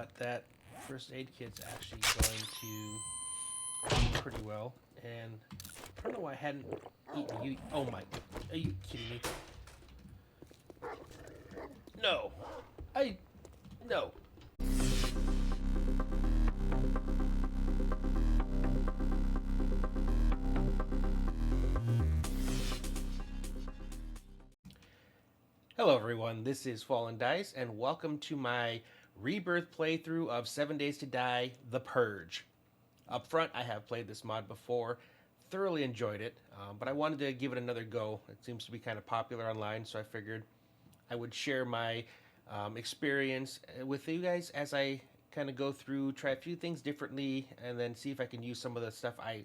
but that first aid kit's actually going to do pretty well. And I don't know why I hadn't eaten you. Oh my, are you kidding me? No, no. Hello everyone, this is Fallen Dice, and welcome to my Rebirth playthrough of 7 Days to Die, The Purge. Up front, I have played this mod before, thoroughly enjoyed it, but I wanted to give it another go. It seems to be kind of popular online, so I figured I would share my experience with you guys as I kind of go through, try a few things differently, and then see if I can use some of the stuff I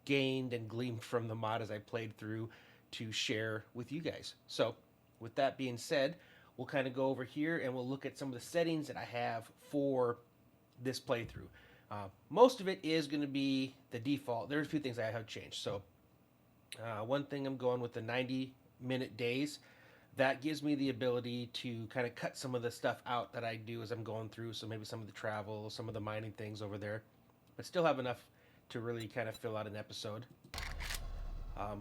gained and gleaned from the mod as I played through to share with you guys. So, with that being said, we'll kind of go over here and we'll look at some of the settings that I have for this playthrough. Most of it is going to be the default. There's a few things I have changed. So, one thing I'm going with the 90-minute days. That gives me the ability to kind of cut some of the stuff out that I do as I'm going through. So maybe some of the travel, some of the mining things over there, but still have enough to really kind of fill out an episode.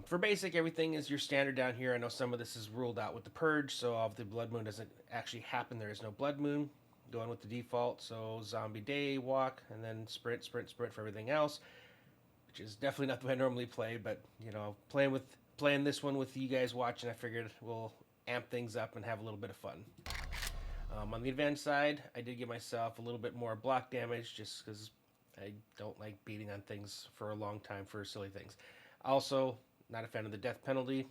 For basic, everything is your standard down here. I know some of this is ruled out with the Purge, so if the Blood Moon doesn't actually happen, there is no Blood Moon. Going with the default, so zombie day, walk, and then sprint, sprint, sprint for everything else, which is definitely not the way I normally play, but, you know, playing this one with you guys watching, I figured we'll amp things up and have a little bit of fun. On the advanced side, I did give myself a little bit more block damage just because I don't like beating on things for a long time for silly things. Also, not a fan of the death penalty,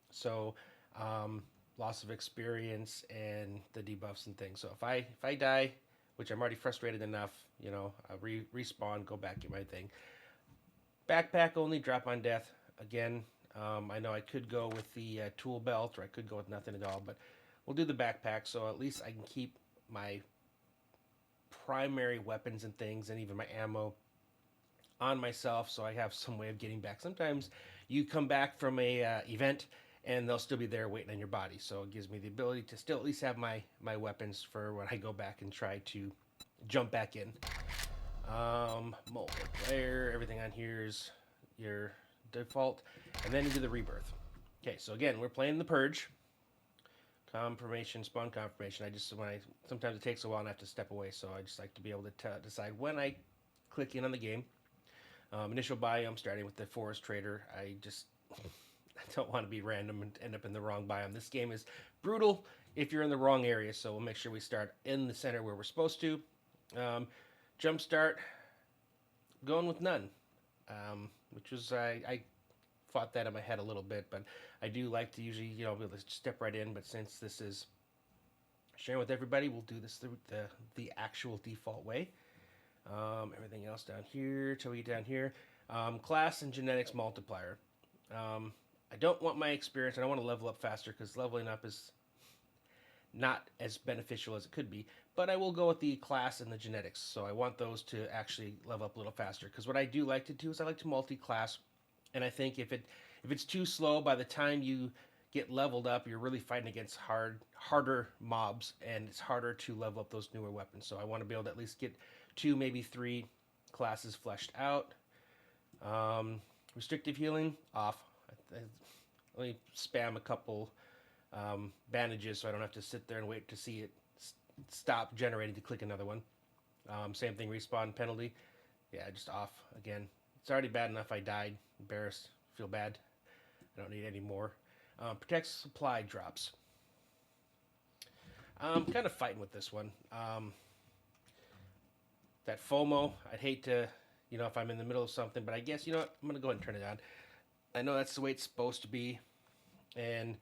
so loss of experience and the debuffs and things. So if I die, which I'm already frustrated enough, you know, I'll respawn, go back, get my thing. Backpack only, drop on death. Again, I know I could go with the tool belt, or I could go with nothing at all, but we'll do the backpack, so at least I can keep my primary weapons and things, and even my ammo on myself, so I have some way of getting back. Sometimes you come back from a event, and they'll still be there waiting on your body, so it gives me the ability to still at least have my weapons for when I go back and try to jump back in. Multiplayer, everything on here is your default, and then into the Rebirth. Okay, so again, we're playing the Purge. Confirmation, spawn confirmation. Sometimes it takes a while and I have to step away, so I just like to be able to decide when I click in on the game. Initial biome, starting with the forest trader. I don't want to be random and end up in the wrong biome. This game is brutal if you're in the wrong area, so we'll make sure we start in the center where we're supposed to. Jump start, going with none, which was, I fought that in my head a little bit, but I do like to usually, you know, be able to step right in, but since this is sharing with everybody, we'll do this the actual default way. Everything else down here, till we get down here. Class and genetics multiplier. I don't want my experience, I don't want to level up faster, because leveling up is not as beneficial as it could be, but I will go with the class and the genetics, so I want those to actually level up a little faster, because what I do like to do is I like to multi-class, and I think if it's too slow, by the time you get leveled up, you're really fighting against harder mobs, and it's harder to level up those newer weapons, so I want to be able to at least get 2, maybe 3 classes fleshed out. Restrictive healing, off. Let me spam a couple bandages so I don't have to sit there and wait to see it stop generating to click another one. Same thing, respawn penalty. Yeah, just off again. It's already bad enough I died. Embarrassed. Feel bad. I don't need any more. Protects supply drops. I'm kind of fighting with this one. That FOMO, I'd hate to, you know, if I'm in the middle of something, but I guess, you know what, I'm going to go ahead and turn it on. I know that's the way it's supposed to be, and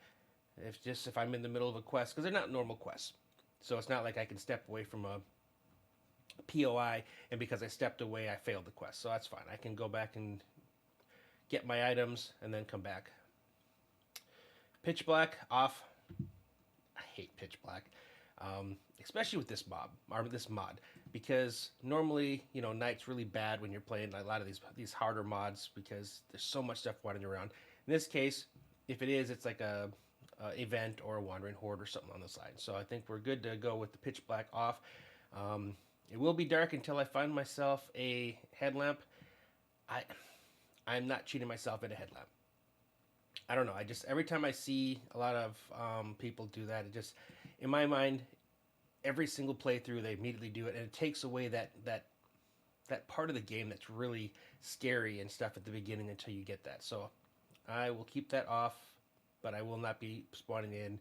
if I'm in the middle of a quest, because they're not normal quests, so it's not like I can step away from a POI, and because I stepped away, I failed the quest, so that's fine. I can go back and get my items, and then come back. Pitch black, off. I hate pitch black. Especially with this mod, because normally, you know, night's really bad when you're playing a lot of these harder mods, because there's so much stuff wandering around. In this case, if it is, it's like a event or a wandering horde or something on the side. So I think we're good to go with the pitch black off. It will be dark until I find myself a headlamp. I I'm not cheating myself at a headlamp. I don't know. I just every time I see a lot of people do that, it just in my mind, every single playthrough they immediately do it, and it takes away that part of the game that's really scary and stuff at the beginning until you get that. So I will keep that off, but I will not be spawning in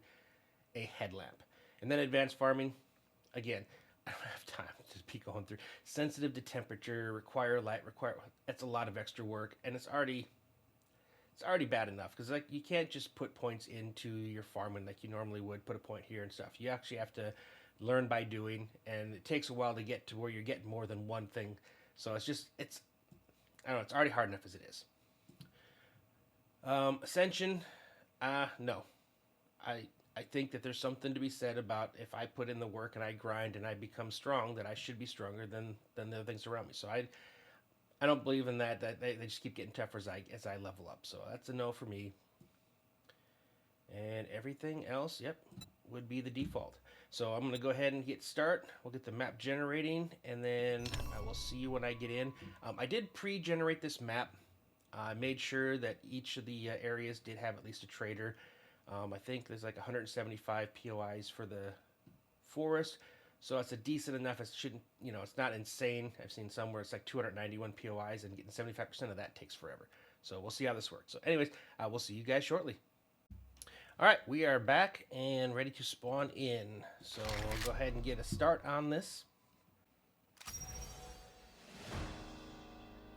a headlamp. And then advanced farming, again, I don't have time to be going through. Sensitive to temperature, require light, require. That's a lot of extra work, and it's already bad enough because like you can't just put points into your farming like you normally would. Put a point here and stuff. You actually have to learn by doing, and it takes a while to get to where you're getting more than one thing. So it's I don't know. It's already hard enough as it is. Ascension, no. I I think that there's something to be said about if I put in the work and I grind and I become strong, that I should be stronger than the other things around me. So I don't believe in that. That they just keep getting tougher as I level up. So that's a no for me. And everything else, yep, would be the default. So I'm going to go ahead and get start. We'll get the map generating, and then I will see you when I get in. I did pre-generate this map. I made sure that each of the areas did have at least a trader. I think there's like 175 POIs for the forest. So it's a decent enough. It shouldn't, it's not insane. I've seen some where it's like 291 POIs, and getting 75% of that takes forever. So we'll see how this works. So anyways, we'll see you guys shortly. All right, we are back and ready to spawn in. So we'll go ahead and get a start on this.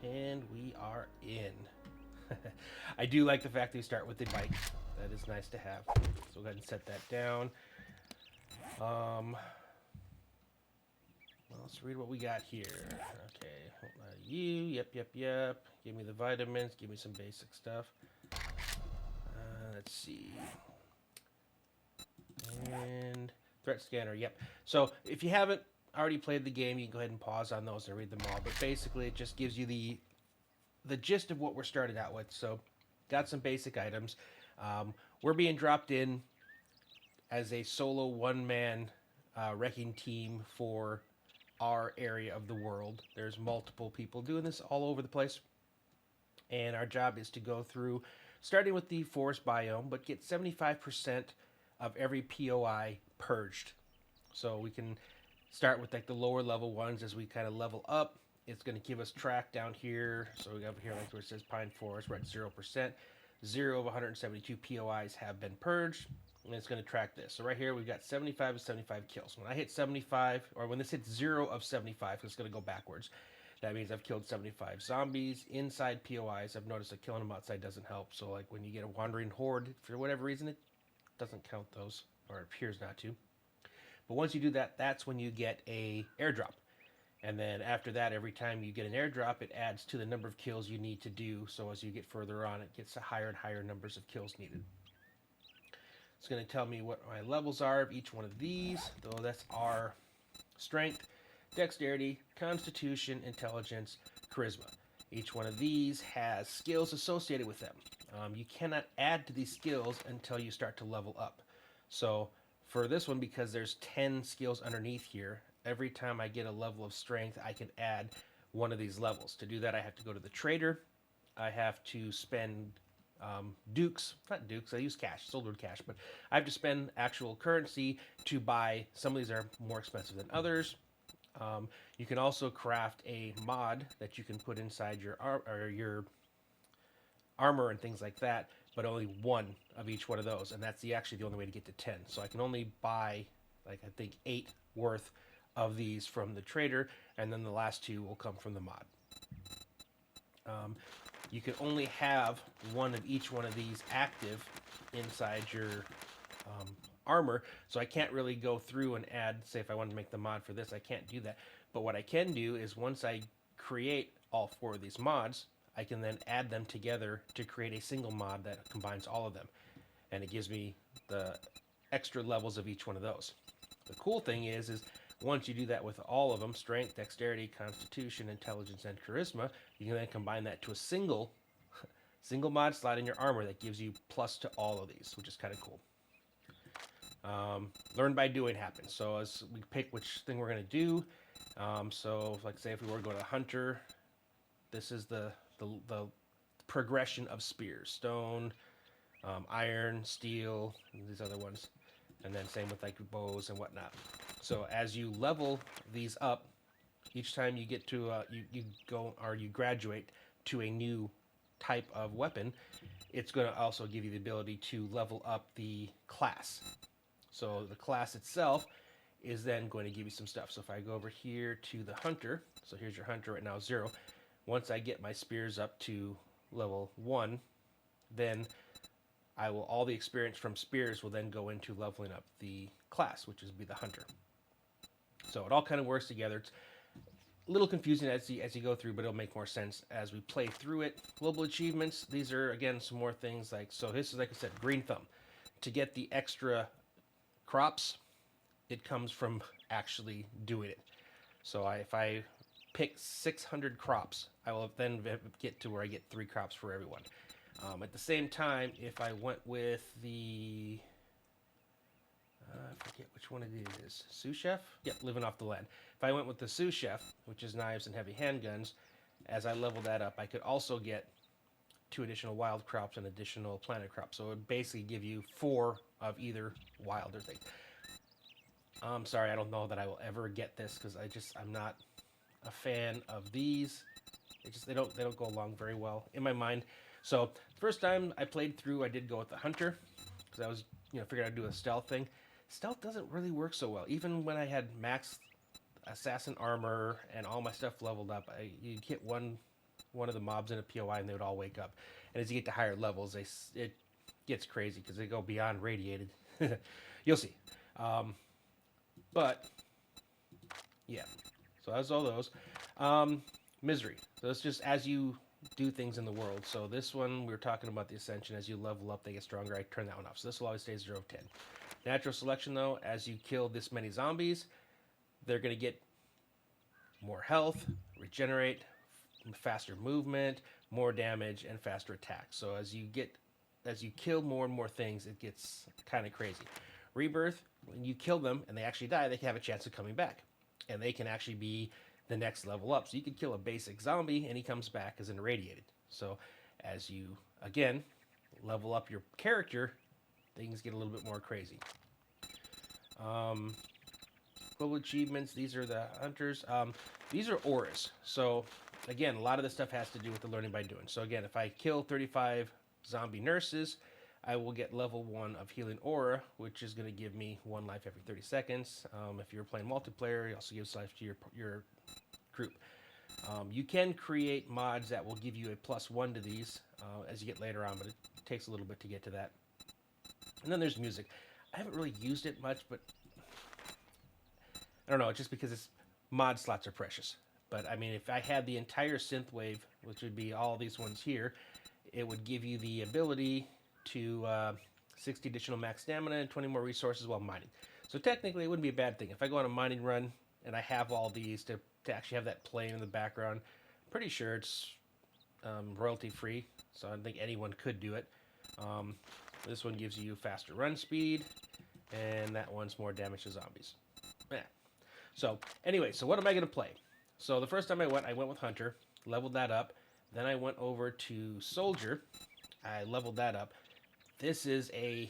And we are in. I do like the fact that we start with the bike. That is nice to have. So we'll go ahead and set that down. Let's read what we got here. Okay, you. Yep. Give me the vitamins. Give me some basic stuff. Let's see. And threat scanner, yep. So if you haven't already played the game, you can go ahead and pause on those and read them all. But basically, it just gives you the gist of what we're starting out with. So got some basic items. We're being dropped in as a solo one-man wrecking team for our area of the world. There's multiple people doing this all over the place. And our job is to go through, starting with the forest biome, but get 75% of every POI purged. So we can start with like the lower level ones as we kind of level up. It's going to give us track down here. So we got over here like where it says Pine Forest, we're at 0%. 0 of 172 POIs have been purged. And it's going to track this. So right here we've got 75 of 75 kills. When I hit 75, or when this hits 0 of 75, it's going to go backwards. That means I've killed 75 zombies inside POIs. I've noticed that killing them outside doesn't help. So like when you get a wandering horde, for whatever reason, it doesn't count those, or it appears not to. But once you do that, that's when you get a airdrop. And then after that, every time you get an airdrop, it adds to the number of kills you need to do. So as you get further on, it gets to higher and higher numbers of kills needed. It's going to tell me what my levels are of each one of these. Though that's our strength, dexterity, constitution, intelligence, charisma. Each one of these has skills associated with them. You cannot add to these skills until you start to level up. So for this one, because there's 10 skills underneath here, every time I get a level of strength, I can add one of these levels. To do that, I have to go to the trader. I have to spend dukes, not dukes, I use cash, silver cash, but I have to spend actual currency to buy. Some of these are more expensive than others. You can also craft a mod that you can put inside your armor and things like that, but only one of each one of those, and that's actually the only way to get to 10. So I can only buy, like, I think 8 worth of these from the trader, and then the last 2 will come from the mod. You can only have one of each one of these active inside your armor, so I can't really go through and add, say if I wanted to make the mod for this, I can't do that. But what I can do is once I create all 4 of these mods, I can then add them together to create a single mod that combines all of them. And it gives me the extra levels of each one of those. The cool thing is once you do that with all of them, strength, dexterity, constitution, intelligence, and charisma, you can then combine that to a single mod slot in your armor that gives you plus to all of these, which is kind of cool. Learn by doing happens. So as we pick which thing we're going to do, So, like say, if we were to go to hunter, this is the progression of spears: stone, iron, steel, and these other ones, and then same with like bows and whatnot. So as you level these up, each time you get to you go or you graduate to a new type of weapon, it's going to also give you the ability to level up the class. So the class itself is then going to give you some stuff. So if I go over here to the hunter, so here's your hunter right now, 0. Once I get my spears up to level 1, then all the experience from spears will then go into leveling up the class, which is be the hunter. So it all kind of works together. It's a little confusing as you go through, but it'll make more sense as we play through it. Global achievements, these are again some more things like, so this is like I said, green thumb. To get the extra crops, it comes from actually doing it. So if I pick 600 crops, I will then get to where I get 3 crops for everyone. At the same time, if I went with the I forget which one it is. Sous chef? Yep, living off the land. If I went with the sous chef, which is knives and heavy handguns, as I level that up, I could also get 2 additional wild crops and additional planted crops. So it would basically give you 4 of either wild or thing. I'm sorry, I don't know that I will ever get this because I'm not a fan of these. They don't go along very well in my mind. So first time I played through, I did go with the hunter because I was figured I'd do a stealth thing. Stealth doesn't really work so well. Even when I had max assassin armor and all my stuff leveled up, you'd hit one of the mobs in a POI and they would all wake up. And as you get to higher levels, it gets crazy because they go beyond radiated. You'll see. But yeah, so that's all those. Misery. So it's just as you do things in the world. So this one, we were talking about the ascension. As you level up, they get stronger. I turn that one off. So this will always stay 0 of 10. Natural selection, though, as you kill this many zombies, they're going to get more health, regenerate, faster movement, more damage, and faster attack. So as you kill more and more things, it gets kind of crazy. Rebirth, when you kill them and they actually die, they can have a chance of coming back. And they can actually be the next level up. So you could kill a basic zombie and he comes back as an irradiated. So as you, again, level up your character, things get a little bit more crazy. Global achievements, these are the hunters. These are auras. So again, a lot of this stuff has to do with the learning by doing. So again, if I kill 35 zombie nurses, I will get level 1 of healing aura, which is going to give me 1 life every 30 seconds. If you're playing multiplayer, it also gives life to your group. You can create mods that will give you a +1 to these as you get later on, but it takes a little bit to get to that. And then there's music. I haven't really used it much, but I don't know, just because mod slots are precious. But I mean, if I had the entire synthwave, which would be all these ones here, it would give you the ability to 60 additional max stamina and 20 more resources while mining. So technically, it wouldn't be a bad thing. If I go on a mining run and I have all these to actually have that playing in the background, I'm pretty sure it's royalty free. So I don't think anyone could do it. This one gives you faster run speed, and that one's more damage to zombies. Yeah. So anyway, so what am I going to play? So the first time I went with Hunter, leveled that up. Then I went over to Soldier. I leveled that up. This is a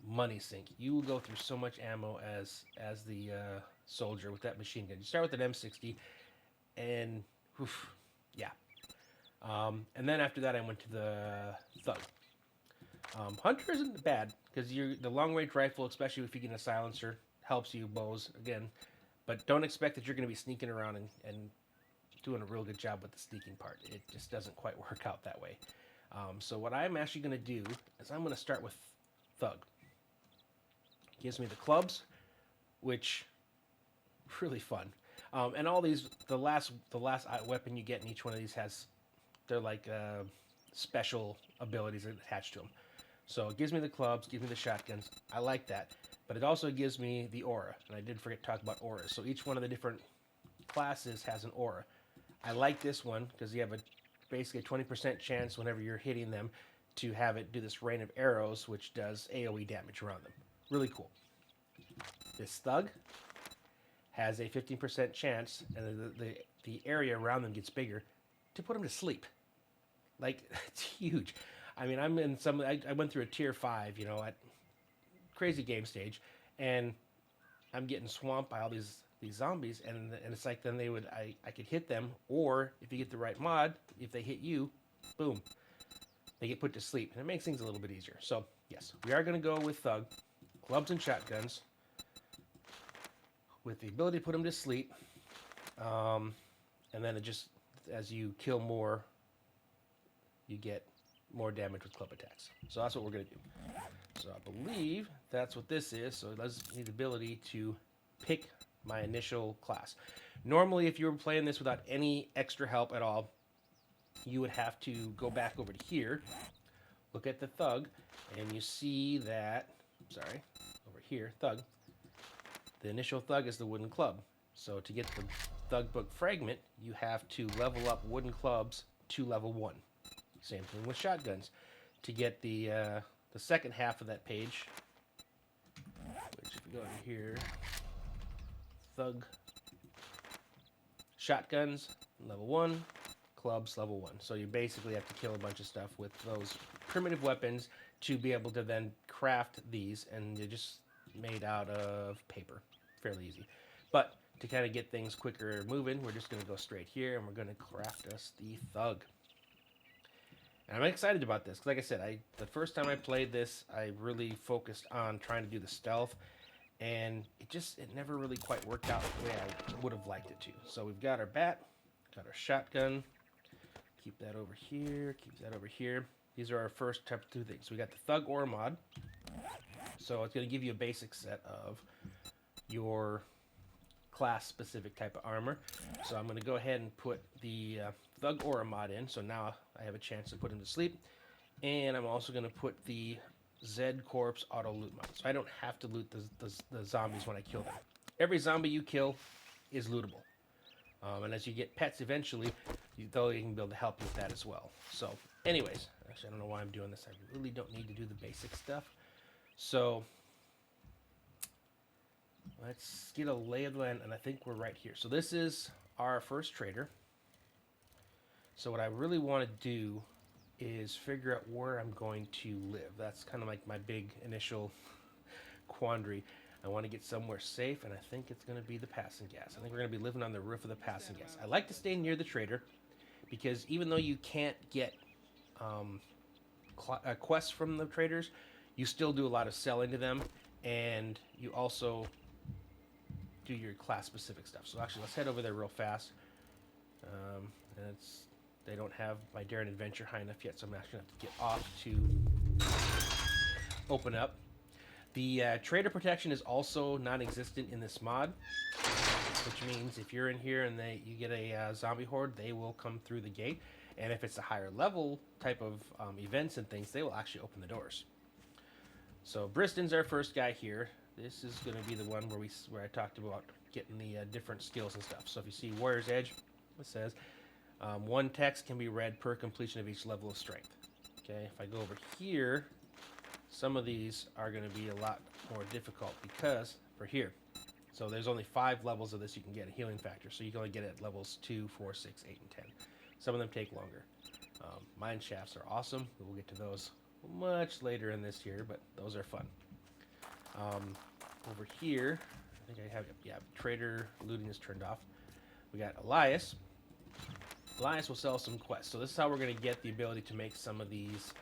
money sink. You will go through so much ammo as the Soldier with that machine gun. You start with an M60, and yeah. And then after that, I went to the Thug. Hunter isn't bad because the long range rifle, especially if you get a silencer, helps you. Bows again, but don't expect that you're going to be sneaking around and doing a real good job with the sneaking part. It just doesn't quite work out that way. So what I'm actually going to do is I'm going to start with Thug. Gives me the clubs, which really fun. And all these, the last weapon you get in each one of these they're like special abilities attached to them. So it gives me the clubs, gives me the shotguns. I like that. But it also gives me the aura. And I did forget to talk about auras. So each one of the different classes has an aura. I like this one because you have basically a 20% chance whenever you're hitting them to have it do this rain of arrows, which does AoE damage around them. Really cool. This Thug has a 15% chance, and the area around them gets bigger, to put them to sleep. Like, it's huge. I mean, I went through a tier 5, you know, at crazy game stage, and I'm getting swamped by all these zombies, and it's like then I could hit them, or if you get the right mod, if they hit you, boom, they get put to sleep, and it makes things a little bit easier. So yes, we are going to go with Thug, clubs and shotguns, with the ability to put them to sleep, and then it just, as you kill more, you get more damage with club attacks. So that's what we're going to do. So I believe that's what this is. So let's need the ability to pick my initial class. Normally, if you were playing this without any extra help at all, you would have to go back over to here, look at the Thug, and you see that, sorry, over here, Thug, the initial Thug is the wooden club. So to get the Thug book fragment, you have to level up wooden clubs to level 1. Same thing with shotguns. To get the second half of that page, which if you go over here, Thug, shotguns, level 1, clubs, level 1. So you basically have to kill a bunch of stuff with those primitive weapons to be able to then craft these, and they're just made out of paper. Fairly easy. But to kind of get things quicker moving, we're just going to go straight here, and we're going to craft us the Thug. And I'm excited about this, because like I said, the first time I played this, I really focused on trying to do the stealth, and it never really quite worked out the way I would have liked it to. So we've got our bat, got our shotgun, keep that over here, keep that over here. These are our first type of 2 things. We got the Thug Aura mod, so it's going to give you a basic set of your class-specific type of armor. So I'm going to go ahead and put the Thug Aura mod in, so now I have a chance to put him to sleep. And I'm also going to put the Zed Corpse Auto Loot mod, so I don't have to loot the zombies when I kill them. Every zombie you kill is lootable. And as you get pets eventually, they'll even be able to help you with that as well. So anyways, actually I don't know why I'm doing this. I really don't need to do the basic stuff. So let's get a lay of the land, and I think we're right here. So this is our first trader. So what I really want to do is figure out where I'm going to live. That's kind of like my big initial quandary. I want to get somewhere safe, and I think it's going to be the passing gas. I think we're going to be living on the roof of the passing gas. I like to stay near the trader, because even though you can't get quests from the traders, you still do a lot of selling to them, and you also do your class-specific stuff. So actually, let's head over there real fast. And they don't have my Dare and Adventure high enough yet, so I'm actually going to have to get off to open up. The trader protection is also non-existent in this mod, which means if you're in here and you get a zombie horde, they will come through the gate. And if it's a higher level type of events and things, they will actually open the doors. So Briston's our first guy here. This is going to be the one where I talked about getting the different skills and stuff. So if you see Warrior's Edge, it says 1 text can be read per completion of each level of strength. Okay, if I go over here, some of these are going to be a lot more difficult because for here. So there's only 5 levels of this you can get a healing factor. So you can only get it at levels 2, 4, 6, 8, and 10. Some of them take longer. Mine shafts are awesome. We'll get to those much later in this here, but those are fun. Over here, I think I have, yeah, trader looting is turned off. We got Elias. Elias will sell some quests. So this is how we're going to get the ability to make some of these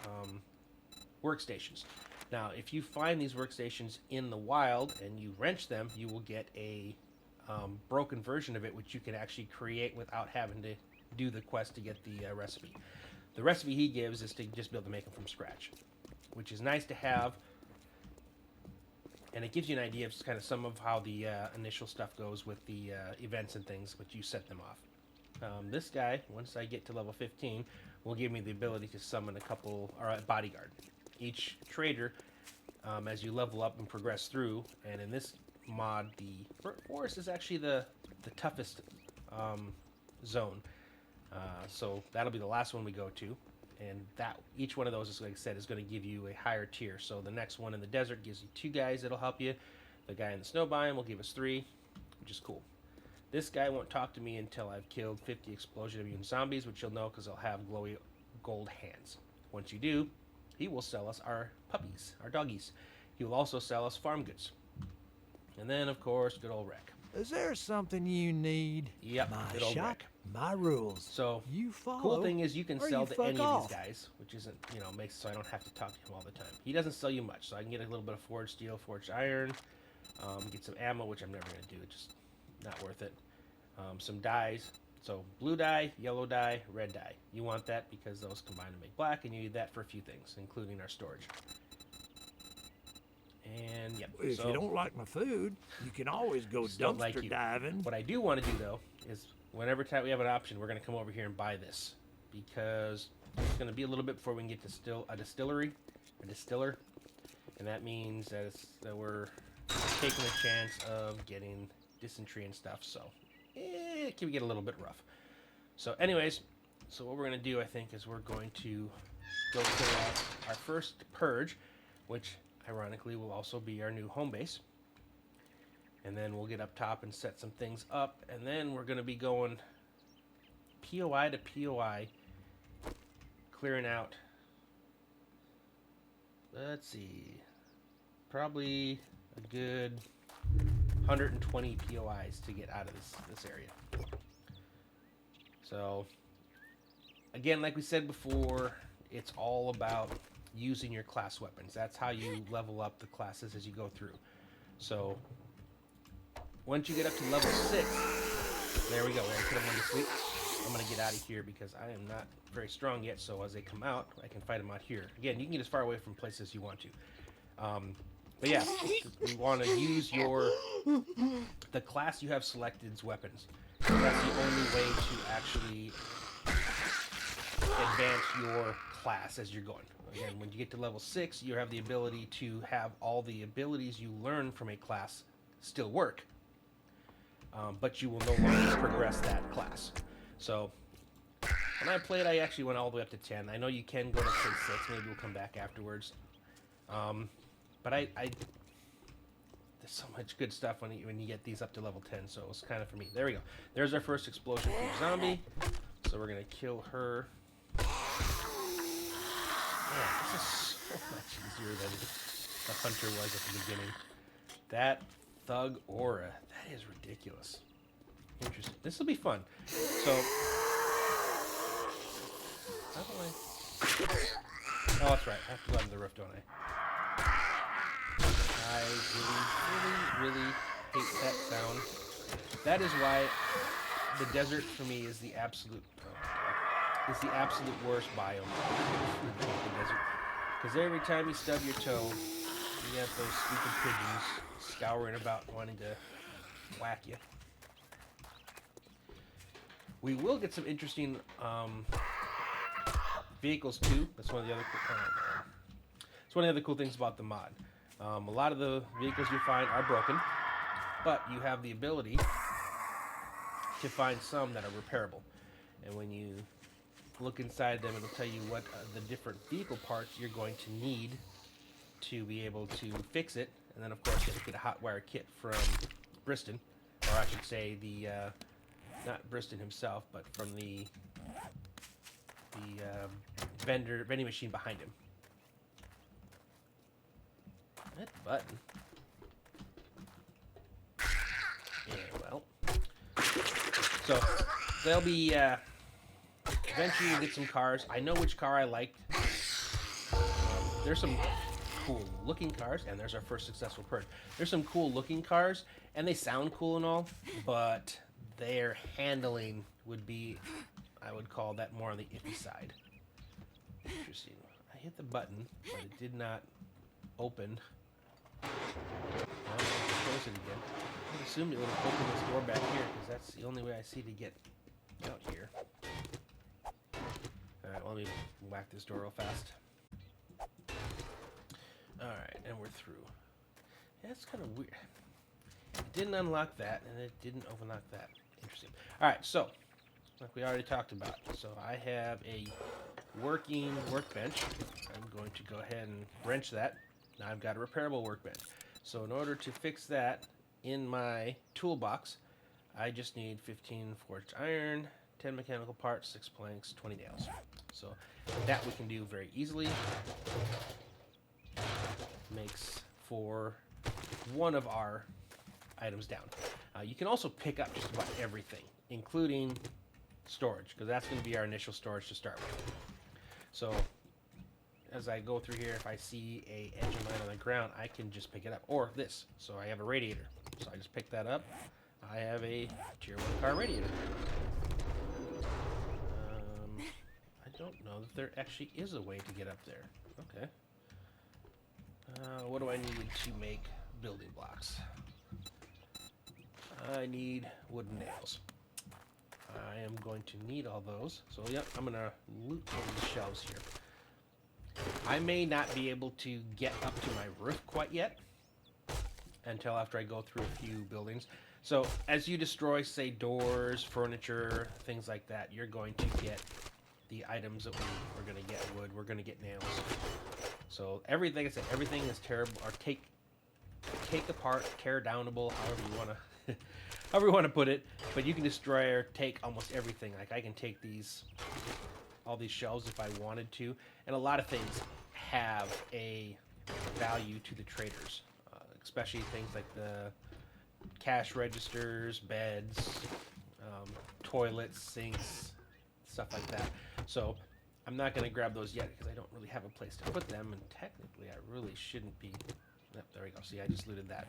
workstations. Now, if you find these workstations in the wild and you wrench them, you will get a broken version of it, which you can actually create without having to do the quest to get the recipe. The recipe he gives is to just be able to make them from scratch, which is nice to have, and it gives you an idea of kind of some of how the initial stuff goes with the events and things, but you set them off. This guy, once I get to level 15, will give me the ability to summon a bodyguard. Each trader, as you level up and progress through, and in this mod, the forest is actually the toughest zone. So that'll be the last one we go to, and each one of those, is, like I said, is going to give you a higher tier. So the next one in the desert gives you 2 guys that'll help you. The guy in the snow biome will give us 3. which is cool. This guy won't talk to me until I've killed 50 explosion immune zombies, which you'll know because they'll have glowy gold hands. Once you do, he will sell us our puppies, our doggies. He will also sell us farm goods. And then, of course, good old Wreck. Is there something you need? Yep, My good old shop, Wreck. my rules. So, you follow. cool thing is you can or sell you to fuck any off. of these guys, which isn't, makes so I don't have to talk to him all the time. He doesn't sell you much, so I can get a little bit of forged steel, forged iron, get some ammo, which I'm never going to do. It's just not worth it. Some dyes. So blue dye, yellow dye, red dye. You want that because those combine to make black, and you need that for a few things, including our storage. And yep. If so, you don't like my food, you can always go Still like dumpster you. diving. What I do want to do though is whenever we have an option, we're going to come over here and buy this because it's going to be a little bit before we can get to a distiller, and that means that we're taking a chance of getting dysentery and stuff. So it can get a little bit rough. So anyways, so what we're going to do, I think, is we're going to go kill our first purge, which ironically will also be our new home base. And then we'll get up top and set some things up, and then we're going to be going POI to POI, clearing out, let's see, probably a good 120 POIs to get out of this area. So, again, like we said before, it's all about using your class weapons. That's how you level up the classes as you go through. So, once you get up to level 6, there we go. We're going to put them on to sleep. I'm going to get out of here because I am not very strong yet, so as they come out, I can fight them out here. Again, you can get as far away from places as you want to. But yeah, we want to use the class you have selected's weapons. That's the only way to actually advance your class as you're going. Again, when you get to level 6, you have the ability to have all the abilities you learn from a class still work. But you will no longer progress that class. So, when I played, I actually went all the way up to 10. I know you can go to say 6. Maybe we'll come back afterwards. But I there's so much good stuff when you get these up to level 10. So it was kind of for me. There we go. There's our first explosion from zombie. So we're gonna kill her. Man, this is so much easier than the hunter was at the beginning. That thug aura, that is ridiculous. Interesting. This will be fun. So, how do I? Oh, that's right. I have to go under the roof, don't I? I really hate that sound. That is why the desert for me is the absolute worst biome. The desert, because every time you stub your toe, you have those stupid pigeons scouring about wanting to whack you. We will get some interesting vehicles too. That's one of the other. It's one of the other cool things about the mod. A lot of the vehicles you find are broken, but you have the ability to find some that are repairable. And when you look inside them, it'll tell you what the different vehicle parts you're going to need to be able to fix it. And then, of course, you have to get a hot wire kit from Briston, or I should say the not Briston himself, but from the vending machine behind him. That button. Yeah, well. So, they'll be, eventually you'll get some cars. I know which car I liked. There's some cool looking cars, and there's our first successful purge. There's some cool looking cars, and they sound cool and all, but their handling would be, I would call that more on the iffy side. Interesting. I hit the button, but it did not open. Well, close it again. I would assume it would have opened this door back here, because that's the only way I see to get out here. Alright, well, let me whack this door real fast. Alright, and we're through. Yeah, that's kind of weird. It didn't unlock that, and it didn't overlock that. Interesting. Alright, so, like we already talked about, so I have a working workbench. I'm going to go ahead and wrench that. Now I've got a repairable workbench. So in order to fix that, in my toolbox, I just need 15 forged iron, 10 mechanical parts, 6 planks, 20 nails. So that we can do very easily. Makes for one of our items down. You can also pick up just about everything, including storage, because that's going to be our initial storage to start with. So as I go through here, if I see a engine light on the ground, I can just pick it up. Or this. So I have a radiator. So I just pick that up. I have a tier 1 car radiator. I don't know that there actually is a way to get up there. Okay. What do I need to make building blocks? I need wooden nails. I am going to need all those. So, yep, I'm going to loot all the shelves here. I may not be able to get up to my roof quite yet until after I go through a few buildings. So, as you destroy, say, doors, furniture, things like that, you're going to get the items that we're going to get wood, we're going to get nails. So, everything, I said, everything is terrible, or take apart, tear downable, however you want to however you want to put it, but you can destroy or take almost everything. Like I can take all these shelves if I wanted to, and a lot of things have a value to the traders, especially things like the cash registers, beds, toilets, sinks, stuff like that. So I'm not going to grab those yet because I don't really have a place to put them, and technically I really shouldn't be. Yep, there we go. See, I just looted that.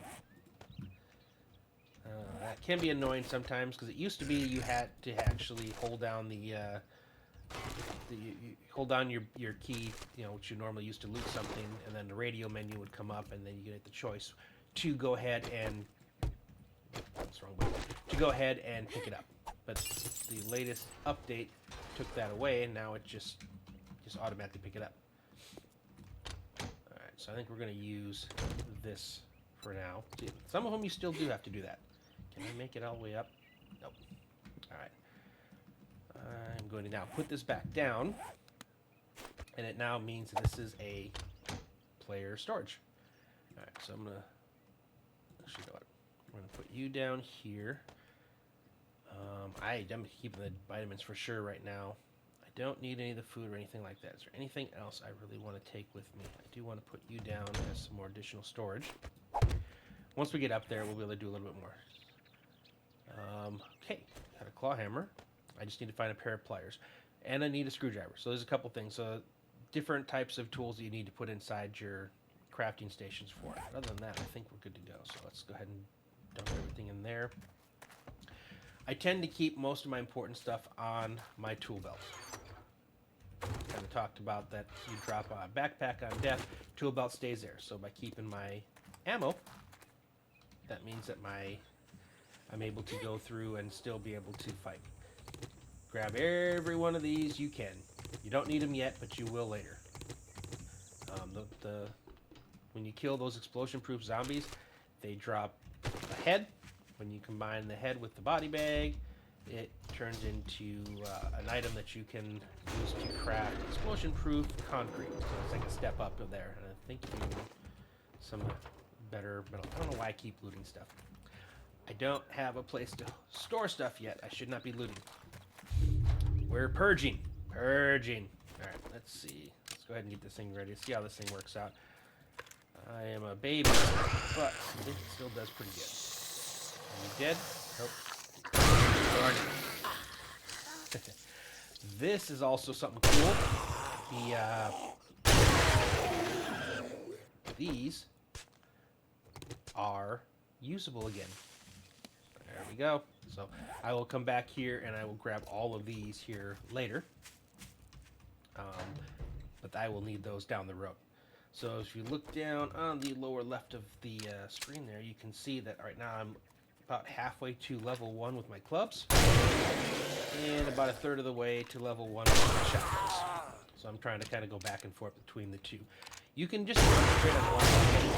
That can be annoying sometimes because it used to be you had to actually hold down you hold down your key, which you normally use to loot something, and then the radio menu would come up, and then you get the choice to go ahead and that's the wrong way, to go ahead and pick it up. But the latest update took that away, and now it just automatically pick it up. All right, so I think we're going to use this for now. See, some of them you still do have to do that. Can I make it all the way up? Nope. All right. I'm going to now put this back down, and it now means that this is a player storage. All right, so I'm going to, actually, you know what? I'm going to put you down here. I'm keeping the vitamins for sure right now. I don't need any of the food or anything like that. Is there anything else I really want to take with me? I do want to put you down as some more additional storage. Once we get up there, we'll be able to do a little bit more. Okay, got a claw hammer. I just need to find a pair of pliers. And I need a screwdriver. So there's a couple things. So different types of tools that you need to put inside your crafting stations for it. Other than that, I think we're good to go. So let's go ahead and dump everything in there. I tend to keep most of my important stuff on my tool belt. Kind of talked about that you drop a backpack on death, tool belt stays there. So by keeping my ammo, that means that I'm able to go through and still be able to fight. Grab every one of these you can. You don't need them yet, but you will later. When you kill those explosion-proof zombies, they drop a head. When you combine the head with the body bag, it turns into an item that you can use to craft explosion-proof concrete. So it's like a step up to there. And I think you need some better metal. I don't know why I keep looting stuff. I don't have a place to store stuff yet. I should not be looting. We're purging. Purging. All right, let's see. Let's go ahead and get this thing ready. See how this thing works out. I am a baby, but I think it still does pretty good. Are you dead? Nope. Darn it. This is also something cool. These are usable again. There we go. So I will come back here and I will grab all of these here later. But I will need those down the road. So if you look down on the lower left of the screen there, you can see that right now I'm about halfway to level 1 with my clubs. And about a third of the way to level 1 with my shotguns. So I'm trying to kind of go back and forth between the two. You can just concentrate on one weapon.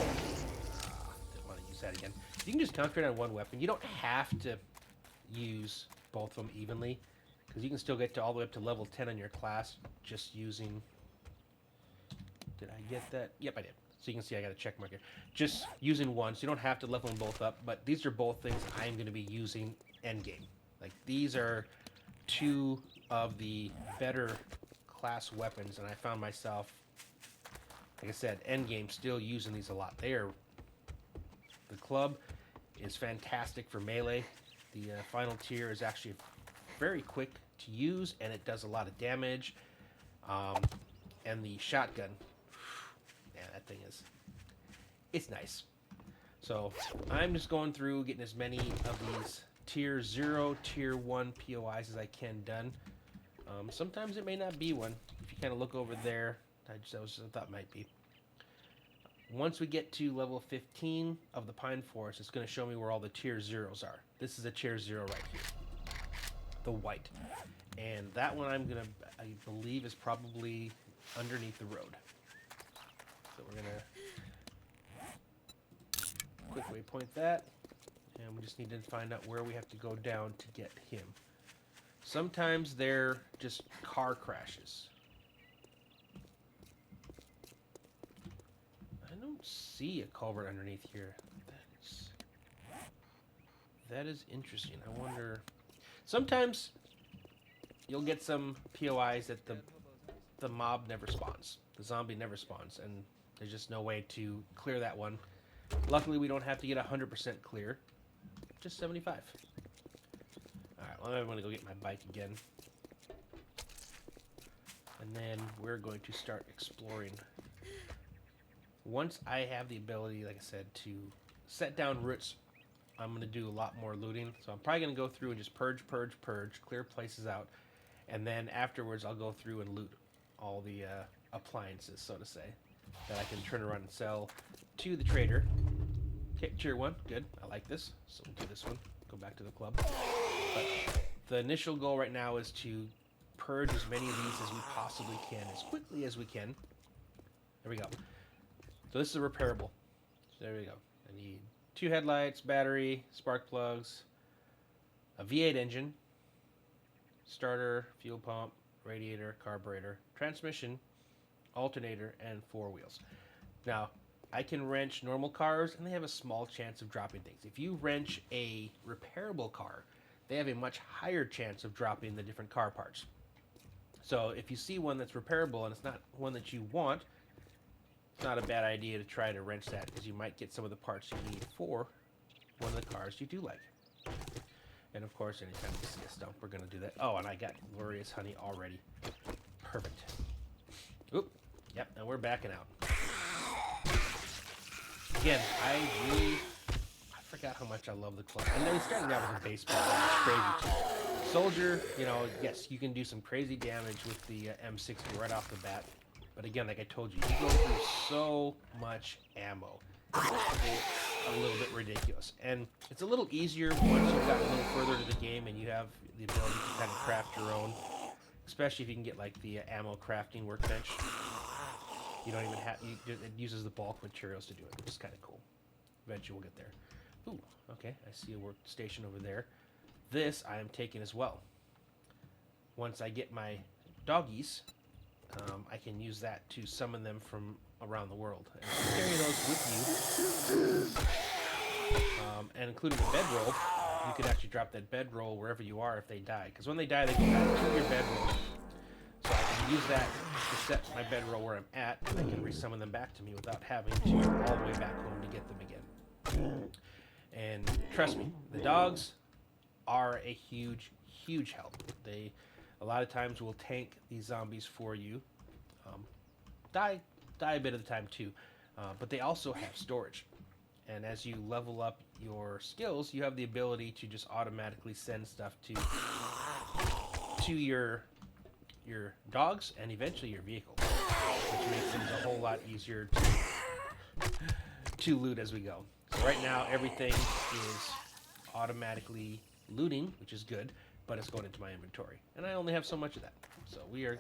Didn't want to use that again. You can just concentrate on one weapon. You don't have to use both of them evenly, because you can still get to all the way up to level 10 on your class just using... Did I get that? Yep, I did. So you can see I got a check mark here. Just using one, so you don't have to level them both up, but these are both things I'm going to be using endgame. Like, these are two of the better class weapons, and I found myself, like I said, endgame, still using these a lot. The club is fantastic for melee. The final tier is actually very quick to use, and it does a lot of damage. And the shotgun, man, that thing it's nice. So I'm just going through getting as many of these tier 0, tier 1 POIs as I can done. Sometimes it may not be one. If you kind of look over there, I thought might be. Once we get to level 15 of the Pine Forest, it's going to show me where all the tier 0s are. This is a tier 0 right here. The white. And that one I believe is probably underneath the road. So we're going to quick waypoint that. And we just need to find out where we have to go down to get him. Sometimes they're just car crashes. I don't see a culvert underneath here. That is interesting. I wonder... Sometimes you'll get some POIs that the mob never spawns. The zombie never spawns, and there's just no way to clear that one. Luckily, we don't have to get 100% clear. Just 75. Alright, well, I'm going to go get my bike again. And then we're going to start exploring. Once I have the ability, like I said, to set down roots, I'm going to do a lot more looting. So I'm probably going to go through and just purge, clear places out. And then afterwards, I'll go through and loot all the appliances, so to say, that I can turn around and sell to the trader. Okay, tier 1, good. I like this. So we'll do this one. Go back to the club. But the initial goal right now is to purge as many of these as we possibly can, as quickly as we can. There we go. So this is a repairable. So there we go. I need 2 headlights, battery, spark plugs, a V8 engine, starter, fuel pump, radiator, carburetor, transmission, alternator, and 4 wheels. Now, I can wrench normal cars, and they have a small chance of dropping things. If you wrench a repairable car, they have a much higher chance of dropping the different car parts. So if you see one that's repairable and it's not one that you want, it's not a bad idea to try to wrench that, because you might get some of the parts you need for one of the cars you do like. And of course, anytime you see a stump, we're going to do that. Oh, and I got glorious honey already. Perfect. Oop. Yep, and we're backing out. Again, I forgot how much I love the club. And then starting out with a baseball, it's crazy too. Soldier, you know, yes, you can do some crazy damage with the M60 right off the bat. But again, like I told you, you go through so much ammo. It's a little bit ridiculous. And it's a little easier once you've gotten a little further to the game and you have the ability to kind of craft your own. Especially if you can get like the ammo crafting workbench. You don't even have, it uses the bulk materials to do it, which is kind of cool. Eventually we'll get there. Ooh, okay, I see a workstation over there. This I am taking as well. Once I get my doggies, I can use that to summon them from around the world. And if you carry those with you, and including the bedroll, you could actually drop that bedroll wherever you are if they die. Because when they die, they go back to your bedroll. So I can use that to set my bedroll where I'm at, and I can resummon them back to me without having to go all the way back home to get them again. And trust me, the dogs are a huge, huge help. They, a lot of times, will tank these zombies for you. Die a bit of the time too, but they also have storage. And as you level up your skills, you have the ability to just automatically send stuff to your dogs and eventually your vehicle, which makes things a whole lot easier to loot as we go. So right now everything is automatically looting, which is good, but it's going into my inventory, and I only have so much of that. So we are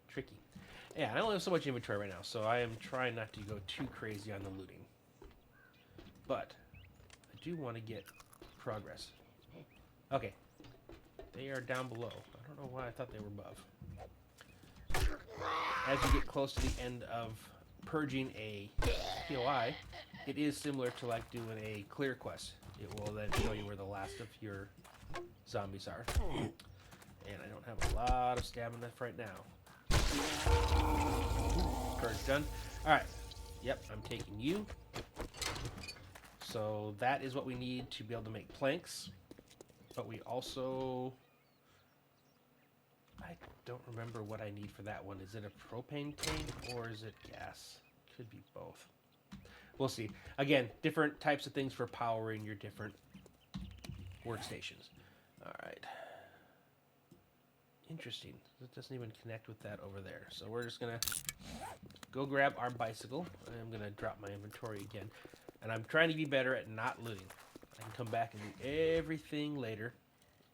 tricky. Yeah, I only have so much inventory right now, so I am trying not to go too crazy on the looting. But I do want to get progress. Okay. They are down below. I don't know why I thought they were above. as you get close to the end of purging a POI, it is similar to like doing a clear quest. It will then show you where the last of your zombies are. And I don't have a lot of stamina right now. Purge done. Alright. Yep, I'm taking you. So that is what we need to be able to make planks. But we also... I don't remember what I need for that one. Is it a propane tank or is it gas? Could be both. We'll see. Again, different types of things for powering your different workstations. Alright. Interesting. It doesn't even connect with that over there. So we're just going to go grab our bicycle. I'm going to drop my inventory again. And I'm trying to be better at not looting. I can come back and do everything later.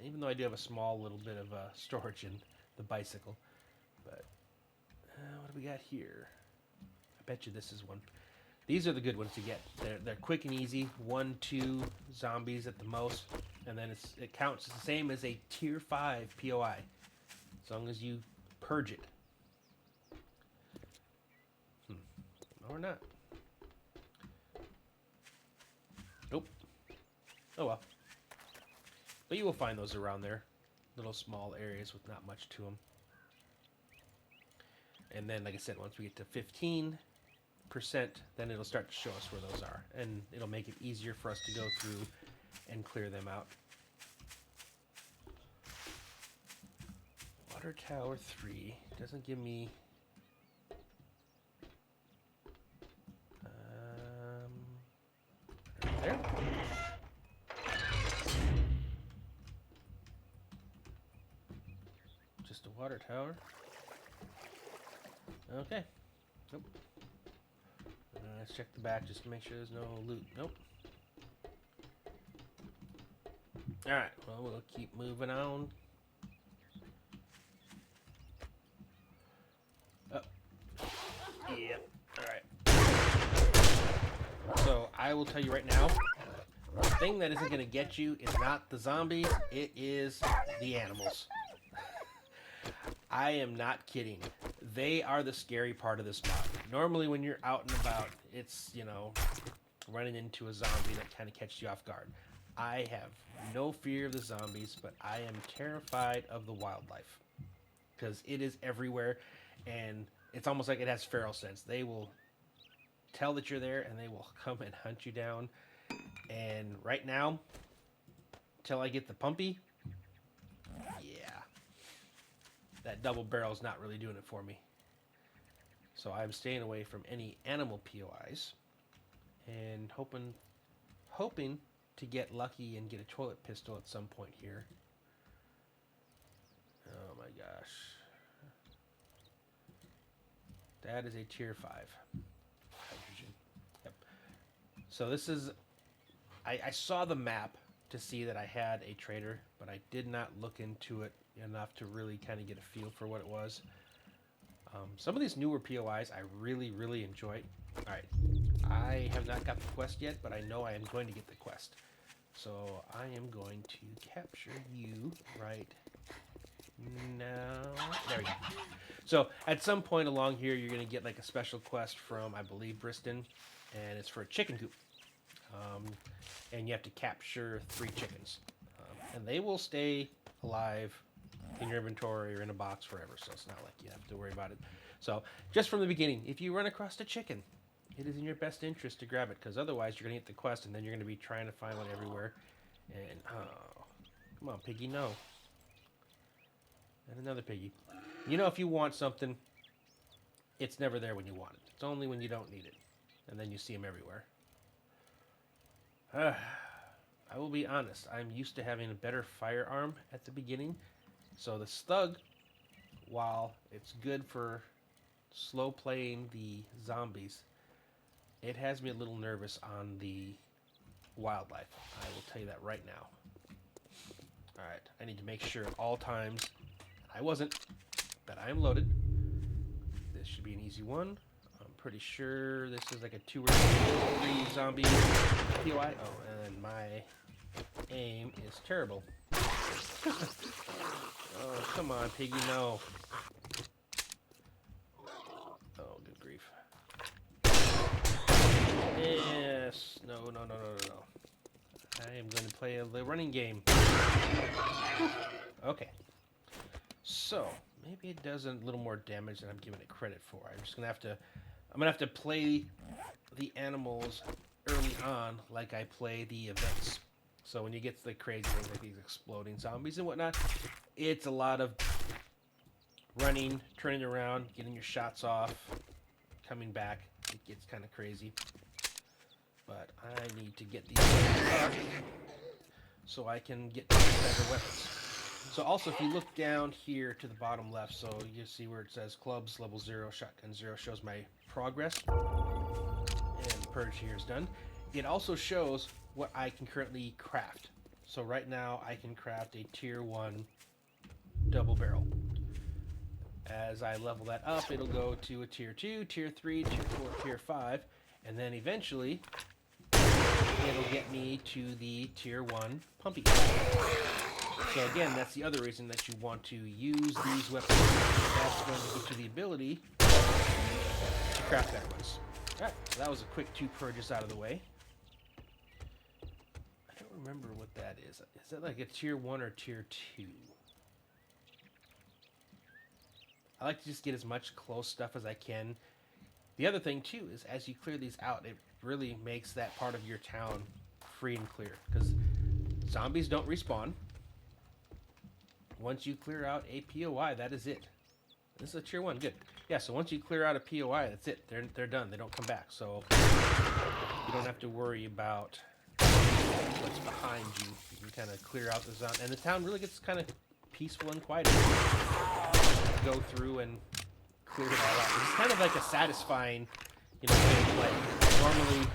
Even though I do have a small little bit of storage in the bicycle. But what do we got here? I bet you this is one. These are the good ones to get. They're quick and easy. 1, 2 zombies at the most. And then it counts the same as a tier 5 POI. As long as you purge it. Or not. Nope. Oh well. But you will find those around there. Little small areas with not much to them. And then, like I said, once we get to 15%, then it'll start to show us where those are. And it'll make it easier for us to go through and clear them out. Water Tower 3 doesn't give me... right there. Just a water tower. Okay. Nope. Let's check the back just to make sure there's no loot. Nope. Alright, well, we'll keep moving on. Oh. Yep. Alright. So, I will tell you right now, the thing that isn't going to get you is not the zombies, it is the animals. I am not kidding. They are the scary part of this mod. Normally when you're out and about, it's, you know, running into a zombie that kind of catches you off guard. I have no fear of the zombies, but I am terrified of the wildlife. Because it is everywhere, and it's almost like it has feral sense. They will tell that you're there, and they will come and hunt you down. And right now, till I get the pumpy, that double barrel is not really doing it for me. So I'm staying away from any animal POIs and hoping to get lucky and get a toilet pistol at some point here. Oh my gosh. That is a tier 5 hydrogen. Yep. So this is... I saw the map to see that I had a trader, but I did not look into it enough to really kind of get a feel for what it was. Some of these newer POIs I really, really enjoy. Alright, I have not got the quest yet, but I know I am going to get the quest. So I am going to capture you right now. There we go. So at some point along here, you're going to get like a special quest from, I believe, Briston, and it's for a chicken coop. And you have to capture 3 chickens. And they will stay alive in your inventory or in a box forever, so it's not like you have to worry about it. So just from the beginning, if you run across a chicken, it is in your best interest to grab it, because otherwise you're going to get the quest and then you're going to be trying to find one everywhere. And, oh, come on, piggy, no. And another piggy. You know, if you want something, it's never there when you want it. It's only when you don't need it. And then you see them everywhere. I will be honest, I'm used to having a better firearm at the beginning. So the Stug, while it's good for slow playing the zombies, it has me a little nervous on the wildlife. I will tell you that right now. Alright, I need to make sure at all times I wasn't, that I am loaded. This should be an easy one. I'm pretty sure this is like a 2 or 3 zombie POI. Oh, and my aim is terrible. Oh, come on, piggy, no. Yes. No, no, no, no, no, no. I am going to play the running game. Okay. So, maybe it does a little more damage than I'm giving it credit for. I'm gonna have to play the animals early on like I play the events. So when you get to the crazy things like these exploding zombies and whatnot, it's a lot of running, turning around, getting your shots off, coming back. It gets kind of crazy. But I need to get these up so I can get better weapons. So also, if you look down here to the bottom left, so you see where it says clubs, level 0, shotgun 0, shows my progress. And Purge here is done. It also shows what I can currently craft. So right now, I can craft a tier 1 double barrel. As I level that up, it'll go to a tier 2, tier 3, tier 4, tier 5, and then eventually it'll get me to the tier 1 pumpy. So again, that's the other reason that you want to use these weapons. That's going to get you the ability to craft that ones. Alright, so that was a quick 2 purges out of the way. I don't remember what that is. Is that like a tier 1 or tier 2? I like to just get as much close stuff as I can. The other thing too is as you clear these out, it really makes that part of your town free and clear. Because zombies don't respawn. Once you clear out a POI, that is it. This is a tier 1, good. Yeah, so once you clear out a POI, that's it. They're done. They don't come back. So you don't have to worry about what's behind you. You can kind of clear out the zone. And the town really gets kind of peaceful and quiet. Go through and clear it all out. It's kind of like a satisfying, way to play. Normally,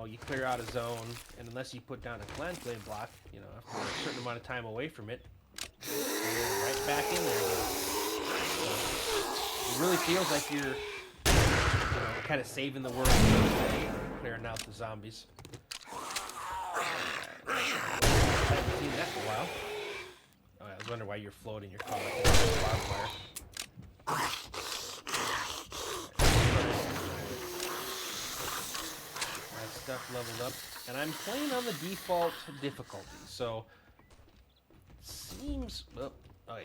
you clear out a zone, and unless you put down a clan flame block, after a certain amount of time away from it, you're right back in there again. So it really feels like you're, kind of saving the world, clearing out the zombies. I haven't seen that in a while. Oh, I was wondering why you're floating your car like wildfire. Stuff leveled up, and I'm playing on the default difficulty, so it seems,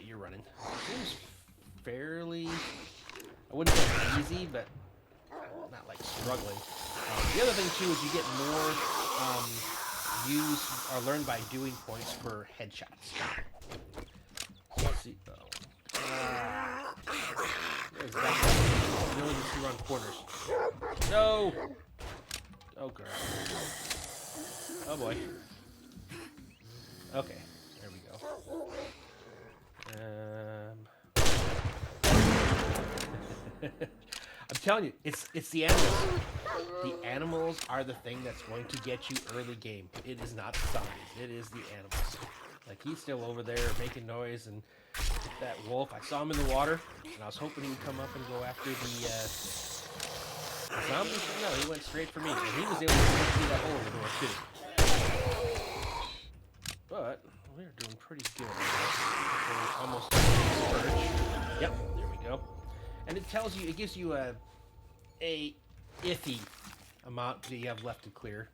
you're running. It seems fairly, I wouldn't say easy, but not like struggling. The other thing too is you get more use or learn by doing points for headshots. Let's see. There's that. You know, you see around corners. No. Oh, girl. Oh, boy. Okay. There we go. I'm telling you, it's the animals. The animals are the thing that's going to get you early game. It is not the zombies. It is the animals. Like, he's still over there making noise, and that wolf, I saw him in the water, and I was hoping he would come up and go after the zombie. No, he went straight for me, and he was able to get through that hole in the door, too. But we're doing pretty good. We're almost Purge. Yep, there we go. And it tells you, it gives you a iffy amount that you have left to clear.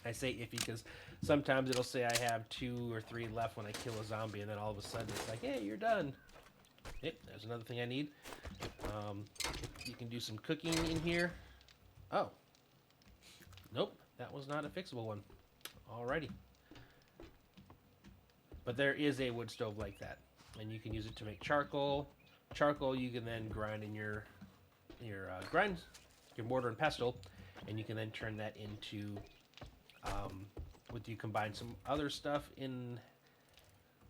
I say iffy because sometimes it'll say I have 2 or 3 left when I kill a zombie, and then all of a sudden it's like, hey, you're done. Yep, there's another thing I need. You can do some cooking in here. Oh. Nope, that was not a fixable one. Alrighty. But there is a wood stove like that, and you can use it to make charcoal. Charcoal you can then grind in your mortar and pestle, and you can then turn that into you combine some other stuff in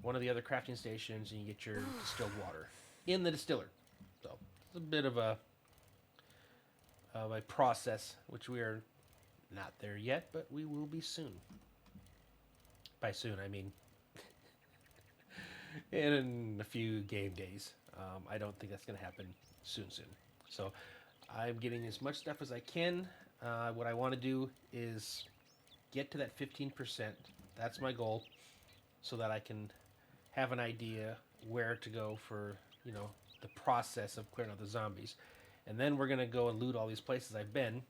one of the other crafting stations, and you get your distilled water in the distiller. So it's a bit of a process, which we are not there yet, but we will be soon. By soon, I mean in a few game days. I don't think that's going to happen soon. So I'm getting as much stuff as I can. What I want to do is get to that 15%. That's my goal, so that I can have an idea where to go for, the process of clearing out the zombies. And then we're going to go and loot all these places I've been.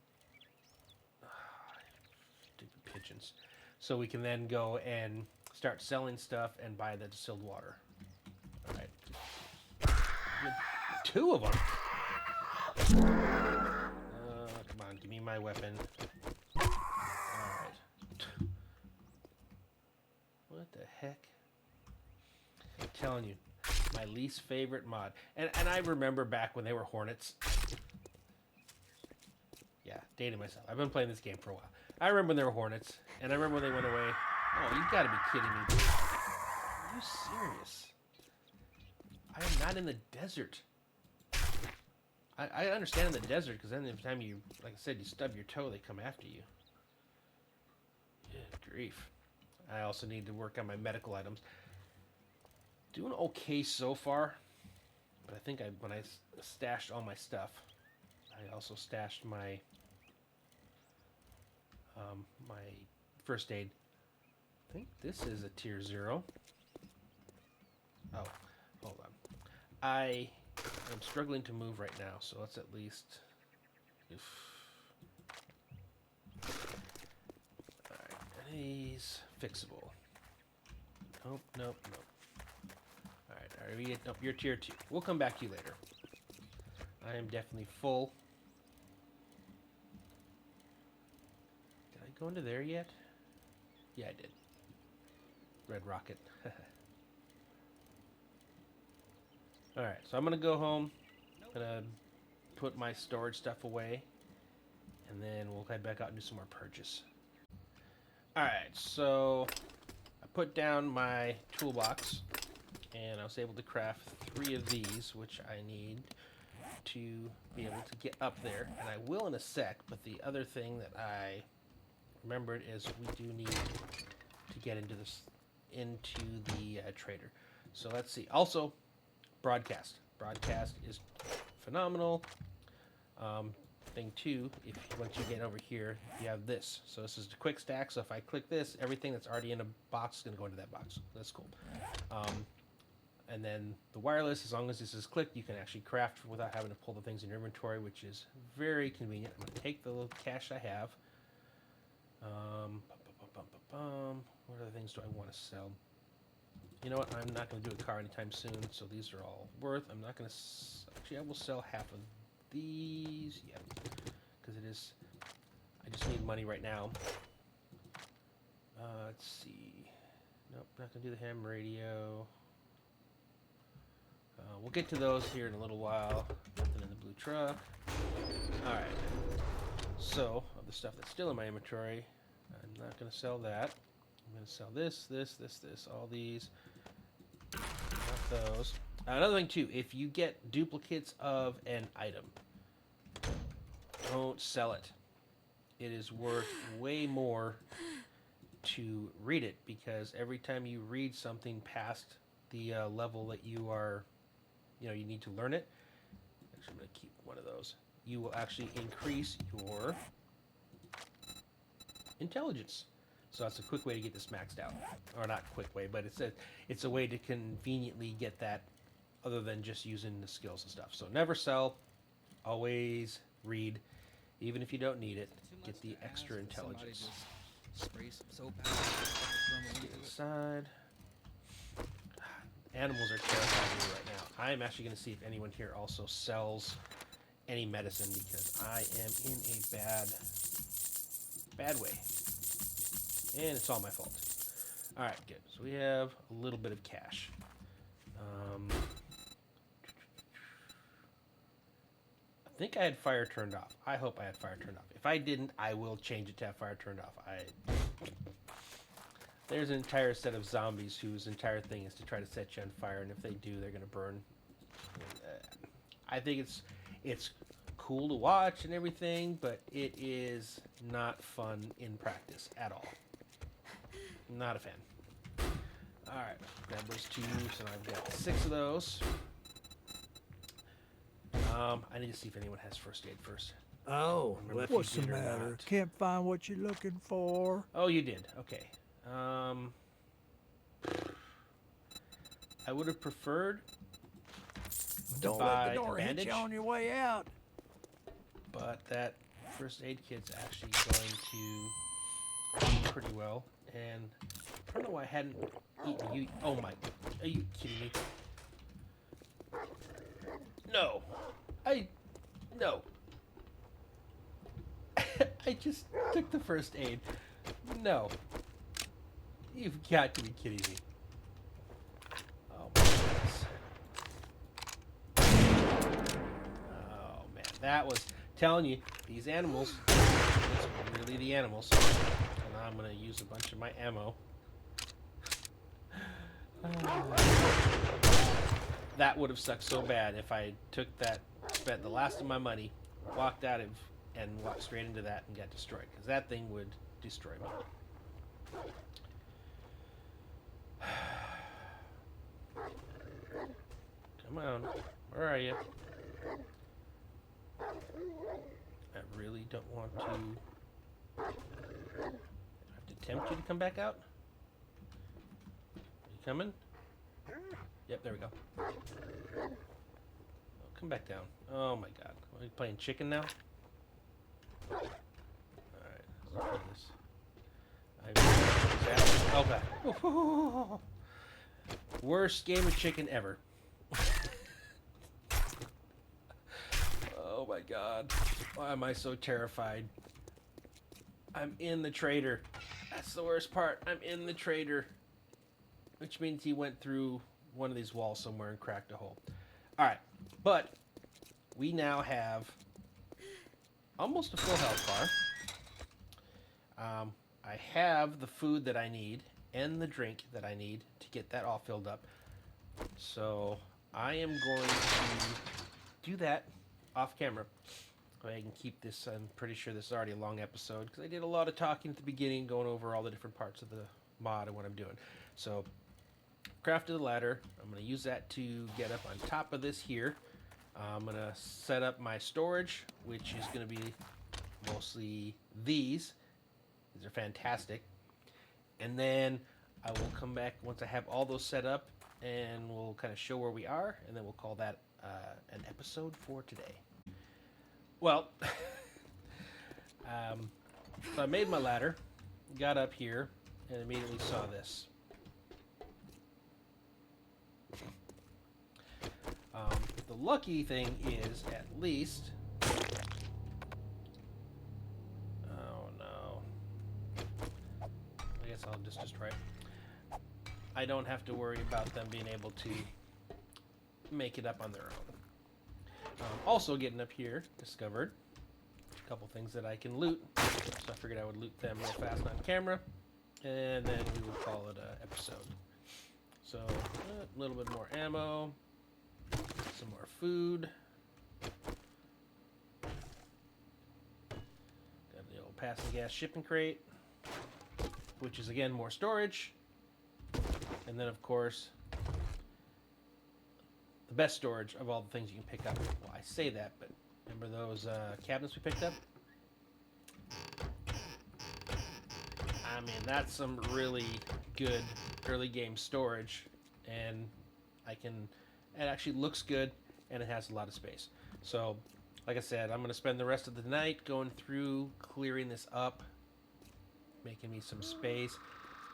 Stupid pigeons. So we can then go and start selling stuff and buy the distilled water. All right. 2 of them. Come on, give me my weapon. All right. What the heck? I'm telling you, my least favorite mod. And I remember back when they were Hornets. Yeah, dating myself. I've been playing this game for a while. I remember when they were Hornets, and I remember when they went away. Oh, you gotta be kidding me, dude. Are you serious? I am not in the desert. I understand in the desert, because then every time you, like I said, you stub your toe, they come after you. Good grief. I also need to work on my medical items. Doing okay so far, but I think when I stashed all my stuff, I also stashed my my first aid. I think this is a tier 0. Oh, hold on. I am struggling to move right now, so let's at least. Alright, and he's fixable. Nope, nope, nope. Alright, nope, you're tier 2. We'll come back to you later. I am definitely full. Did I go into there yet? Yeah, I did. Red rocket. Alright, so I'm going to go home. I'm going to put my storage stuff away. And then we'll head back out and do some more purges. Alright, so I put down my toolbox. And I was able to craft 3 of these, which I need to be able to get up there. And I will in a sec, but the other thing that I remembered is we do need to get into the trader. So let's see. Also, broadcast. Broadcast is phenomenal. Thing 2, once you get over here, you have this. So this is the quick stack. So if I click this, everything that's already in a box is going to go into that box. That's cool. And then the wireless, as long as this is clicked, you can actually craft without having to pull the things in your inventory, which is very convenient. I'm going to take the little cash I have. What other things do I want to sell? You know what? I'm not going to do a car anytime soon, so these are all worth. I'm not going to... Actually, I will sell half of these. Yeah, because it is... I just need money right now. Let's see. Nope, not going to do the ham radio. We'll get to those here in a little while. Nothing in the blue truck. Alright. So, of the stuff that's still in my inventory, I'm not going to sell that. I'm going to sell this, all these. Not those. Another thing, too, if you get duplicates of an item, don't sell it. It is worth way more to read it, because every time you read something past the level that you are... you need to learn it. Actually, I'm going to keep one of those. You will actually increase your intelligence. So that's a quick way to get this maxed out. Or not quick way, but it's a way to conveniently get that other than just using the skills and stuff. So never sell. Always read. Even if you don't need it, get the extra intelligence. Spray some soap Side. Animals are terrifying me right now. I'm actually going to see if anyone here also sells any medicine, because I am in a bad way. And it's all my fault. Alright, good. So we have a little bit of cash. I think I had fire turned off. I hope I had fire turned off. If I didn't, I will change it to have fire turned off. There's an entire set of zombies whose entire thing is to try to set you on fire, and if they do, they're going to burn. I think it's cool to watch and everything, but it is not fun in practice at all. Not a fan. Alright, grab those 2, so I've got 6 of those. I need to see if anyone has first aid first. Oh, Remember if what's you the did or matter? not. Can't find what you're looking for? Oh, you did. Okay. I would have preferred Don't buy let the door a hit bandage. you on your way out. but that first aid kit's actually going to do pretty well. And I don't know why I hadn't eaten you. Oh my, are you kidding me? No, no. I just took the first aid. No. You've got to be kidding me. Oh my goodness. Oh man, that was telling you, these animals, it's really the animals. And I'm gonna use a bunch of my ammo. That would have sucked so bad if I took that, spent the last of my money, walked out of, and walked straight into that and got destroyed, because that thing would destroy me. Come on, where are you? I really don't want to. I have to tempt you to come back out. Are you coming? Yep, there we go. Oh, come back down. Oh my god. Are you playing chicken now? Alright, let's play this. Okay. Worst game of chicken ever. Oh my god. Why am I so terrified? I'm in the trader. That's the worst part. I'm in the trader. Which means he went through one of these walls somewhere and cracked a hole. Alright, but we now have almost a full health bar. I have the food that I need and the drink that I need to get that all filled up. So I am going to do that off camera. I can keep this. I'm pretty sure this is already a long episode because I did a lot of talking at the beginning, going over all the different parts of the mod and what I'm doing. So crafted the ladder. I'm going to use that to get up on top of this here. I'm going to set up my storage, which is going to be mostly these. These are fantastic. And then I will come back once I have all those set up, and we'll kind of show where we are, and then we'll call that an episode for today. Well, so I made my ladder, got up here, and immediately saw this. The lucky thing is, at least... Oh no. I guess I'll just destroy it. I don't have to worry about them being able to make it up on their own. Also getting up here, discovered a couple things that I can loot. So I figured I would loot them real fast on camera. And then we will call it an episode. So, a little bit more ammo. Some more food. Got the old passing gas shipping crate, which is again more storage. And then of course, the best storage of all the things you can pick up. Well, I say that, but remember those cabinets we picked up? I mean, that's some really good early game storage, and it actually looks good, and it has a lot of space. So, like I said, I'm going to spend the rest of the night going through, clearing this up, making me some space.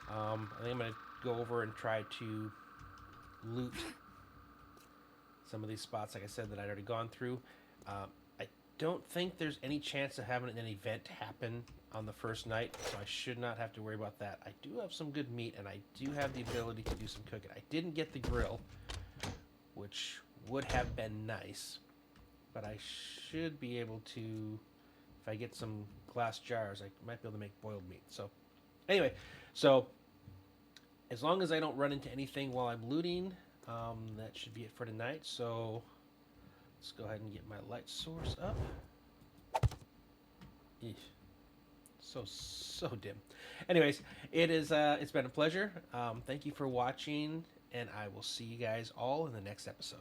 I think I'm going to go over and try to loot some of these spots, like I said, that I'd already gone through. I don't think there's any chance of having an event happen on the first night, so I should not have to worry about that. I do have some good meat, and I do have the ability to do some cooking. I didn't get the grill, which would have been nice, but I should be able to, if I get some glass jars, I might be able to make boiled meat. So anyway, so as long as I don't run into anything while I'm looting, that should be it for tonight. So let's go ahead and get my light source up. Eesh. So dim. Anyways, it's been a pleasure. Thank you for watching, and I will see you guys all in the next episode.